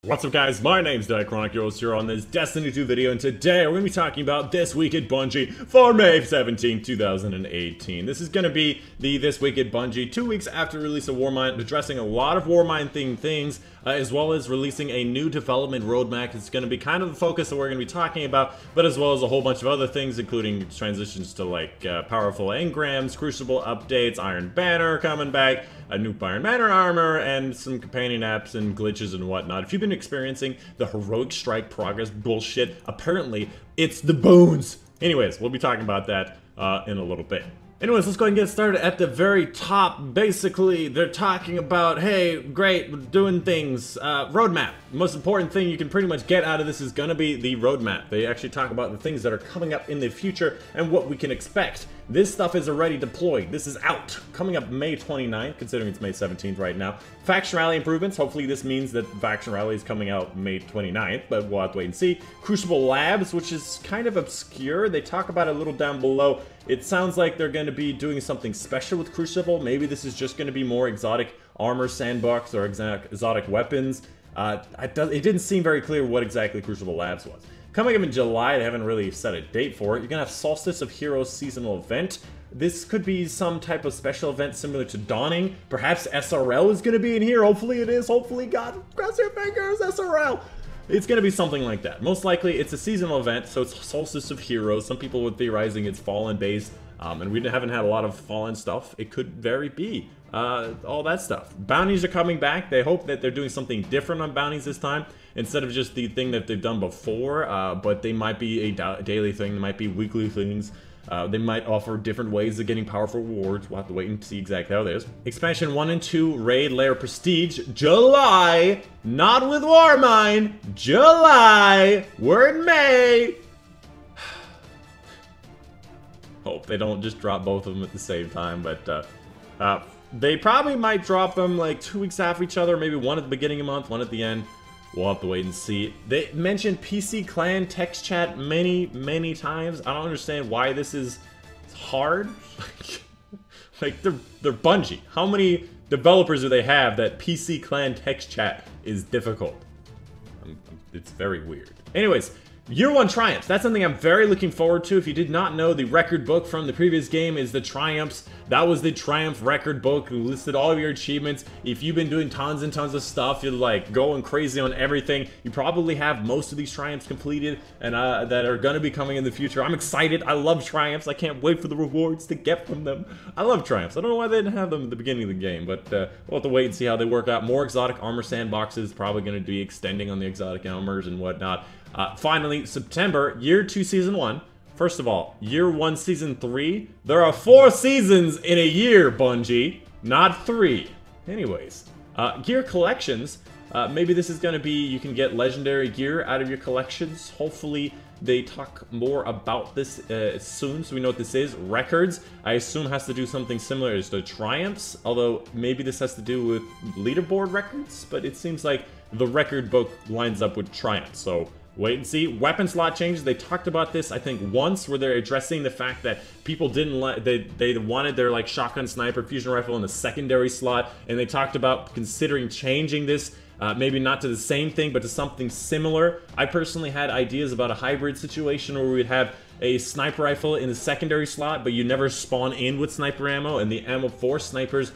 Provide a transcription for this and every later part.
What's up guys, my name's Dychronic, your host here on this Destiny 2 video, and today we're going to be talking about This Week at Bungie for May 17, 2018. This is going to be the This Week at Bungie 2 weeks after the release of Warmind, addressing a lot of Warmind themed things, as well as releasing a new development roadmap. It's going to be kind of the focus that we're going to be talking about, but as well as a whole bunch of other things, including transitions to like powerful engrams, Crucible updates, Iron Banner coming back, a new Iron Banner armor, and some companion apps and glitches and whatnot. If you've been experiencing the heroic strike progress bullshit, apparently it's the bones. Anyways, we'll be talking about that in a little bit. Anyways, let's go ahead and get started at the very top. Basically, they're talking about, hey, great, we're doing things. Roadmap. The most important thing you can pretty much get out of this is going to be the roadmap. They actually talk about the things that are coming up in the future and what we can expect. This stuff is already deployed. This is out. Coming up May 29th, considering it's May 17th right now. Faction Rally improvements. Hopefully this means that Faction Rally is coming out May 29th, but we'll have to wait and see. Crucible Labs, which is kind of obscure. They talk about it a little down below. It sounds like they're going to be doing something special with Crucible. Maybe this is just going to be more exotic armor sandbox or exotic weapons. It didn't seem very clear what exactly Crucible Labs was. Coming up in July, they haven't really set a date for it. You're going to have Solstice of Heroes seasonal event. This could be some type of special event similar to Dawning. Perhaps SRL is going to be in here. Hopefully it is. Hopefully, God, cross your fingers, SRL. It's going to be something like that. Most likely, it's a seasonal event, so it's Solstice of Heroes. Some people were theorizing it's Fallen based, and we haven't had a lot of Fallen stuff. It could very be all that stuff. Bounties are coming back. They hope that they're doing something different on bounties this time, instead of just the thing that they've done before, but they might be a daily thing, they might be weekly things. They might offer different ways of getting powerful rewards. We'll have to wait and see exactly how it is. Expansion 1 and 2, Raid, Lair, Prestige, July! Not with Warmind! July! We're in May! Hope they don't just drop both of them at the same time, but they probably might drop them like 2 weeks after each other, maybe one at the beginning of the month, one at the end. We'll have to wait and see. They mentioned PC Clan text chat many times. I don't understand why this is hard. Like, they're Bungie. How many developers do they have that PC Clan text chat is difficult? It's very weird. Anyways, Year 1 Triumphs. That's something I'm very looking forward to. If you did not know, the record book from the previous game is the Triumphs. That was the Triumph record book. It listed all of your achievements. If you've been doing tons and tons of stuff, you're like going crazy on everything, you probably have most of these Triumphs completed and that are going to be coming in the future. I'm excited. I love Triumphs. I can't wait for the rewards to get from them. I love Triumphs. I don't know why they didn't have them at the beginning of the game, but we'll have to wait and see how they work out. More exotic armor sandboxes, probably going to be extending on the exotic armors and whatnot. Finally, September, Year 2 Season 1. First of all, Year 1 Season 3. There are 4 seasons in a year, Bungie, not 3. Anyways, gear collections. Maybe this is going to be, you can get legendary gear out of your collections. Hopefully, they talk more about this soon, so we know what this is. Records, I assume has to do something similar as the Triumphs, although maybe this has to do with leaderboard records, but it seems like the record book lines up with Triumphs, so wait and see. Weapon slot changes. They talked about this, I think, once, where they're addressing the fact that people didn't like, they wanted their like shotgun, sniper, fusion rifle in the secondary slot, and they talked about considering changing this. Maybe not to the same thing, but to something similar. I personally had ideas about a hybrid situation where we would have a sniper rifle in the secondary slot, but you never spawn in with sniper ammo, and the ammo for snipers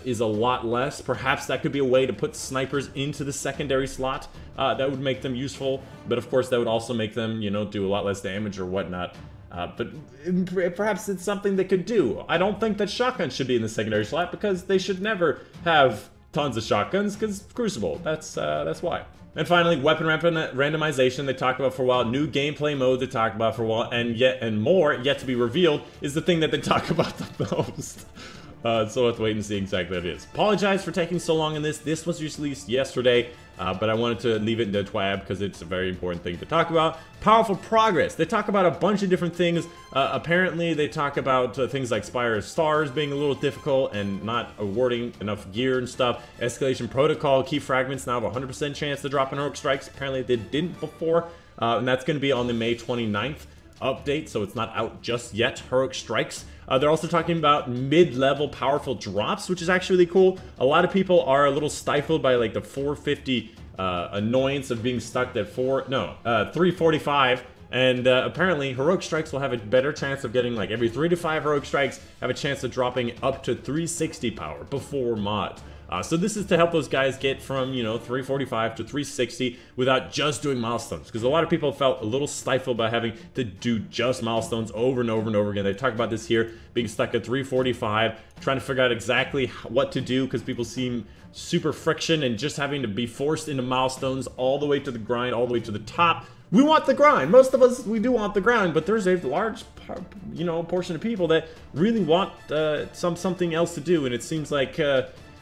is a lot less. Perhaps that could be a way to put snipers into the secondary slot. That would make them useful, but of course that would also make them, you know, do a lot less damage or whatnot. But perhaps it's something they could do. I don't think that shotguns should be in the secondary slot, because they should never have tons of shotguns, because Crucible, that's why. And finally, weapon randomization they talked about for a while, new gameplay mode they talked about for a while, and more yet to be revealed is the thing that they talk about the most. So we'll have to wait and see exactly what it is. Apologize for taking so long in this. This was released yesterday, but I wanted to leave it in the TWAB because it's a very important thing to talk about. Powerful progress. They talk about a bunch of different things. Apparently, they talk about things like Spire stars being a little difficult and not awarding enough gear and stuff. Escalation protocol, key fragments now have a 100% chance to drop in heroic strikes. Apparently, they didn't before, and that's going to be on the May 29th update, so it's not out just yet. Heroic strikes. They're also talking about mid-level powerful drops, which is actually really cool. A lot of people are a little stifled by like the 450 annoyance of being stuck at 345. And apparently, heroic strikes will have a better chance of getting, like, every 3 to 5 heroic strikes have a chance of dropping up to 360 power before mod. So this is to help those guys get from, you know, 345 to 360 without just doing milestones. Because a lot of people felt a little stifled by having to do just milestones over and over and over again. They talk about this here, being stuck at 345, trying to figure out exactly what to do because people seem super friction and just having to be forced into milestones all the way to the grind, all the way to the top. We want the grind. Most of us, we do want the grind, but there's a large, you know, portion of people that really want something else to do, and it seems like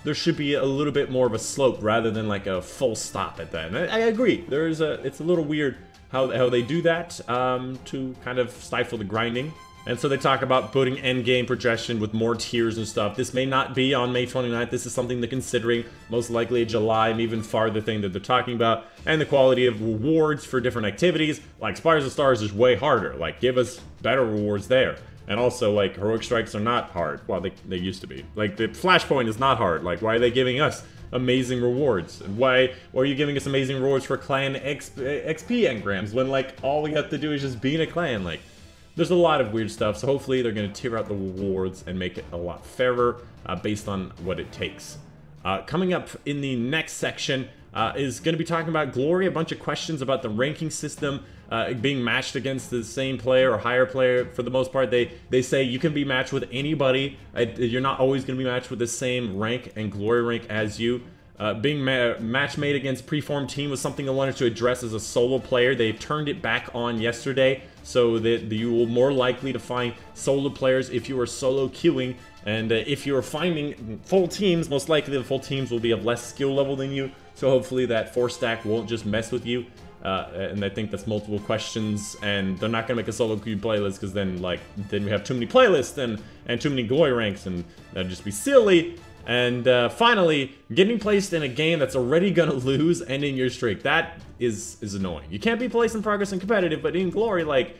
there should be a little bit more of a slope rather than like a full stop at that. And I agree. It's a little weird how they do that to kind of stifle the grinding. And so they talk about putting endgame projection with more tiers and stuff. This may not be on May 29th. This is something they're considering. Most likely a July and even farther thing that they're talking about. And the quality of rewards for different activities. Like Spires of Stars is way harder. Like, give us better rewards there. And also, like, heroic strikes are not hard. Well, they used to be. Like, the flashpoint is not hard. Like, why are they giving us amazing rewards? And why are you giving us amazing rewards for clan XP engrams when, like, all we have to do is just be in a clan? Like, there's a lot of weird stuff, so hopefully they're going to tier out the rewards and make it a lot fairer based on what it takes. Coming up in the next section is going to be talking about Glory, a bunch of questions about the ranking system being matched against the same player or higher player. For the most part, they say you can be matched with anybody. You're not always going to be matched with the same rank and Glory rank as you. Being match made against preformed team was something I wanted to address as a solo player. They turned it back on yesterday, so that you will more likely to find solo players if you are solo queuing. And if you are finding full teams, most likely the full teams will be of less skill level than you. So hopefully that 4-stack won't just mess with you. And I think that's multiple questions, and they're not gonna make a solo queue playlist because then we have too many playlists and too many glory ranks, and that'd just be silly. And finally, getting placed in a game that's already gonna lose, ending your streak. That is annoying. You can't be placed in progress and competitive, but in Glory, like,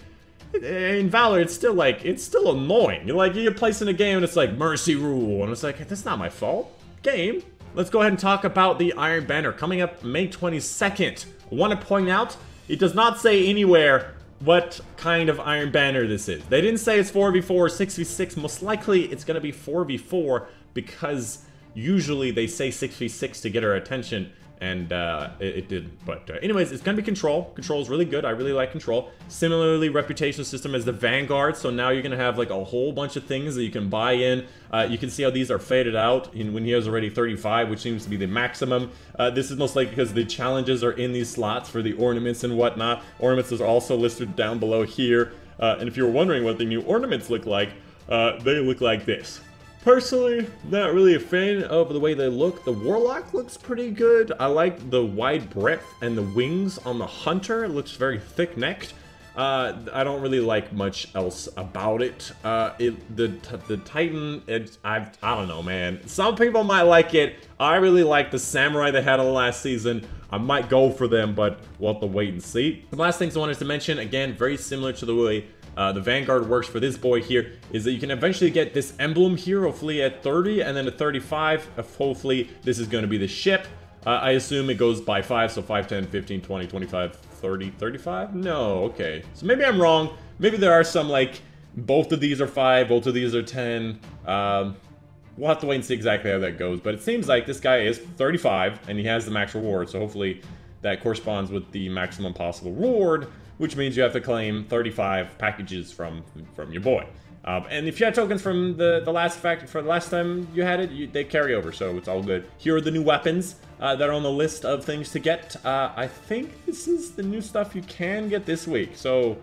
in Valor, it's still annoying. You get placed in a game and it's like, mercy rule, and it's like, that's not my fault. Game. Let's go ahead and talk about the Iron Banner coming up May 22nd. I want to point out, it does not say anywhere what kind of Iron Banner this is. They didn't say it's 4v4 or 6v6. Most likely, it's going to be 4v4 because usually they say 6v6 to get our attention, and it didn't. But anyways, it's going to be Control. Control is really good. I really like Control. Similarly, reputation system as the Vanguard, so now you're going to have like a whole bunch of things that you can buy in. You can see how these are faded out when he has already 35, which seems to be the maximum. This is most likely because the challenges are in these slots for the ornaments and whatnot. Ornaments are also listed down below here. And if you were wondering what the new ornaments look like, they look like this. Personally, not really a fan of the way they look. The Warlock looks pretty good. I like the wide breadth and the wings on the Hunter. It looks very thick-necked. I don't really like much else about it. The Titan, I don't know, man. Some people might like it. I really like the Samurai they had on the last season. I might go for them, but we'll have to wait and see. The last things I wanted to mention, again, very similar to the way the Vanguard works for this boy here, is that you can eventually get this emblem here, hopefully at 30, and then at 35, hopefully this is going to be the ship. I assume it goes by 5, so 5, 10, 15, 20, 25, 30, 35? No, okay. So maybe I'm wrong. Maybe there are some, like, both of these are 5, both of these are 10. We'll have to wait and see exactly how that goes, but it seems like this guy is 35, and he has the max reward, so hopefully that corresponds with the maximum possible reward, which means you have to claim 35 packages from your boy. And if you had tokens from the last time you had it, they carry over, so it's all good. Here are the new weapons that are on the list of things to get. I think this is the new stuff you can get this week, so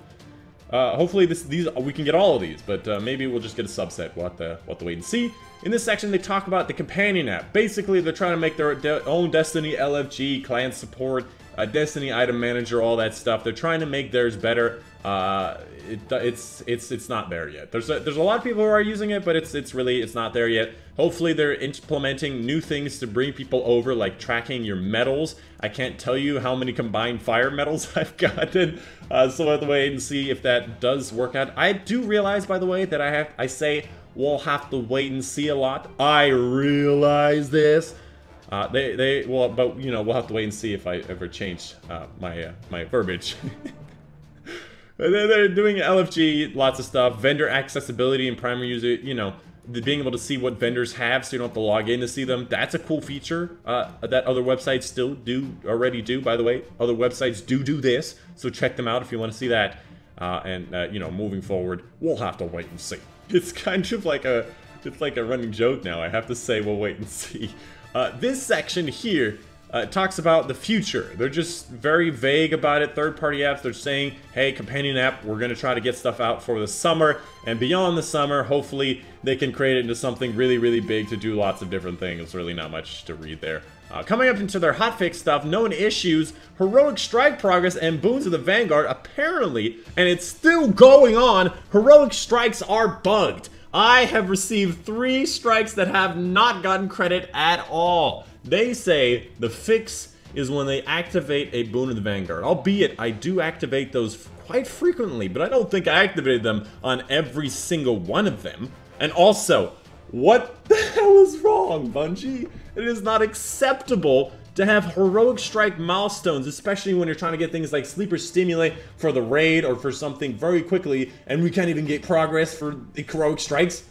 hopefully we can get all of these, but maybe we'll just get a subset. We'll have to wait and see. In this section, they talk about the companion app. Basically, they're trying to make their own Destiny LFG, clan support, Destiny item manager, all that stuff. They're trying to make theirs better. It's not there yet. There's a lot of people who are using it, but it's not there yet. Hopefully they're implementing new things to bring people over, like tracking your medals. I can't tell you how many combined fire medals I've gotten, so we'll have to wait and see if that does work out. I do realize, by the way, that I say we'll have to wait and see a lot. I realize this. Well, but you know, we'll have to wait and see if I ever change my verbiage. They're doing LFG, lots of stuff, vendor accessibility and primary user, you know, being able to see what vendors have so you don't have to log in to see them. That's a cool feature that other websites still already do, by the way. Other websites do this, so check them out if you want to see that. You know, moving forward, we'll have to wait and see. It's kind of like a running joke now. I have to say we'll wait and see. This section here talks about the future. They're just very vague about it. Third-party apps, they're saying, hey, companion app, we're going to try to get stuff out for the summer. And beyond the summer, hopefully they can create it into something really, really big to do lots of different things. There's really not much to read there. Coming up into their hotfix stuff, known issues, heroic strike progress, and boons of the Vanguard, apparently, and it's still going on, heroic strikes are bugged. I have received 3 strikes that have not gotten credit at all. They say the fix is when they activate a boon of the Vanguard. Albeit, I do activate those quite frequently, but I don't think I activated them on every single one of them. And also, what the hell is wrong, Bungie? It is not acceptable to have heroic strike milestones, especially when you're trying to get things like Sleeper Stimulate for the raid or for something very quickly, and we can't even get progress for the heroic strikes.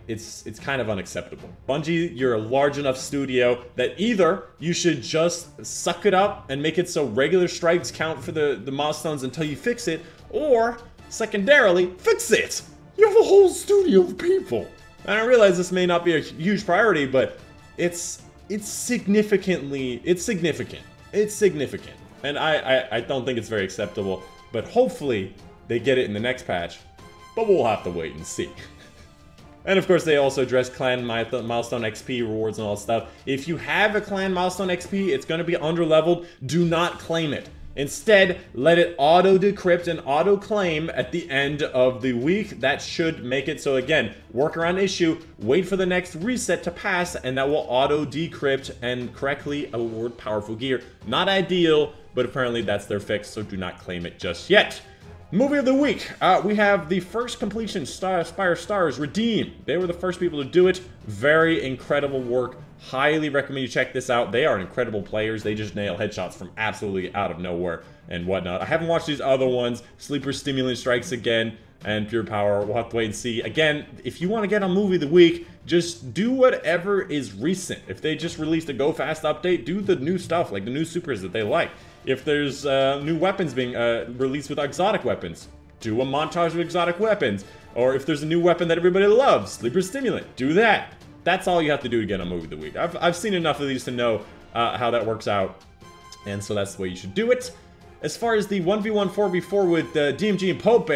It's kind of unacceptable. Bungie, you're a large enough studio that either you should just suck it up and make it so regular strikes count for the milestones until you fix it, or secondarily, fix it! You have a whole studio of people! And I realize this may not be a huge priority, but it's significant. And I don't think it's very acceptable, but hopefully they get it in the next patch, but we'll have to wait and see. And of course, they also address clan milestone XP rewards and all that stuff. If you have a clan milestone XP, it's going to be underleveled. Do not claim it. Instead, let it auto-decrypt and auto-claim at the end of the week. That should make it so, again, workaround issue, wait for the next reset to pass, and that will auto-decrypt and correctly award powerful gear. Not ideal, but apparently that's their fix, so do not claim it just yet. Movie of the week, we have the first completion, Spire Stars Redeem. They were the first people to do it. Very incredible work. Highly recommend you check this out. They are incredible players. They just nail headshots from absolutely out of nowhere and whatnot. I haven't watched these other ones. Sleeper Stimulant Strikes again and Pure Power. We'll have to wait and see. Again, if you want to get on Movie of the Week, just do whatever is recent. If they just released a Go Fast update, do the new stuff, like the new supers that they like. If there's new weapons being released with exotic weapons, do a montage of exotic weapons. Or if there's a new weapon that everybody loves, Sleeper Stimulant, do that. That's all you have to do to get on Movie of the Week. I've seen enough of these to know how that works out, and so that's the way you should do it. As far as the 1v1, 4v4 with DMG and Pope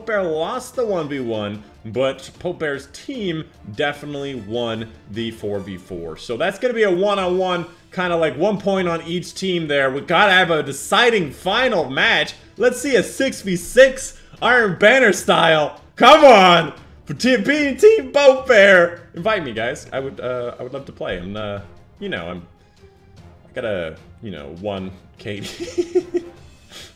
Bear lost the 1v1, but Pope Bear's team definitely won the 4v4. So that's going to be a one-on-one, kind of like 1 point on each team there. We got to have a deciding final match. Let's see a 6v6 Iron Banner style. Come on! For Team Pope Bear! Invite me, guys. I would love to play. I got a, 1 KD.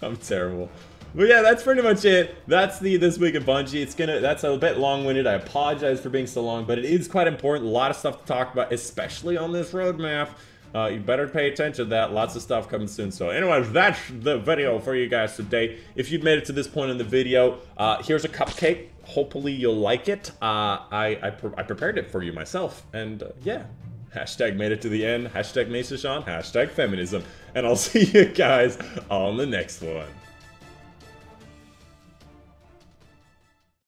I'm terrible. But yeah, that's pretty much it. That's This Week at Bungie. That's a bit long-winded. I apologize for being so long, but it is quite important. A lot of stuff to talk about, especially on this roadmap. You better pay attention to that. Lots of stuff coming soon. So anyways, that's the video for you guys today. If you've made it to this point in the video, here's a cupcake. Hopefully you'll like it. I prepared it for you myself. And yeah. Hashtag made it to the end. Hashtag Mesa Sean. Hashtag feminism. And I'll see you guys on the next one.